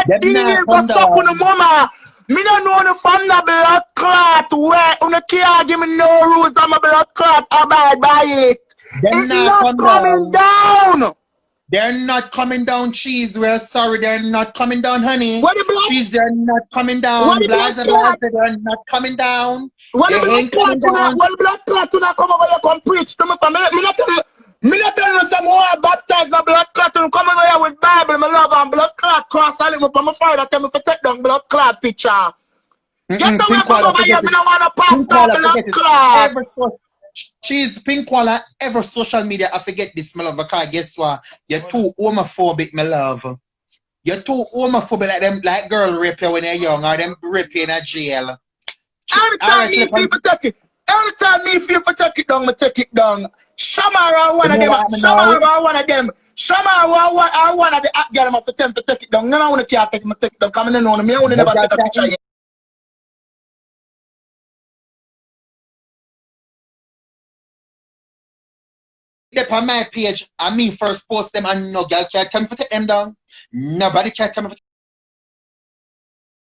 Them not deal come for suck on the down. mama. Me don't know the from the blood clot where you can't give me no rules on my blood clot. Abide by it. Them It's not not come coming down. down. They're not coming down, Cheese. We're sorry, they're not coming down, honey. What the blood? Cheese, they're not coming What down. the blood Blaza, clot? they're not coming down. What They the blood ain't clot? coming down. What the blood clot? You not come over here come preach to me. Me not tell you some more baptized my blood clot. You come over here with Bible, my love, and blood clot cross. I live up on my father. Tell me to take down blood clot picture. Get away Pink from Walla, over here. forget Me it. don't want to pass Pink no Walla, blood forget it. clot. Cheese, Pink Walla, ever social media, I forget this, my love, because guess what? You're too homophobic, my love. You're too homophobic like them, like girl rape you when you're young, or them rape you in a jail. Anytime me feel for take it, anytime me feel for take it down, me take it down. Shamara one of them, Shamara one of them, Shamara one of the app girl have to tell me to take it down. None of one can't take me take it down. Come in on me, I want never take a picture yet. They on my page, I mean first post them and no girl can't tell me to take them down. Nobody can't tell me to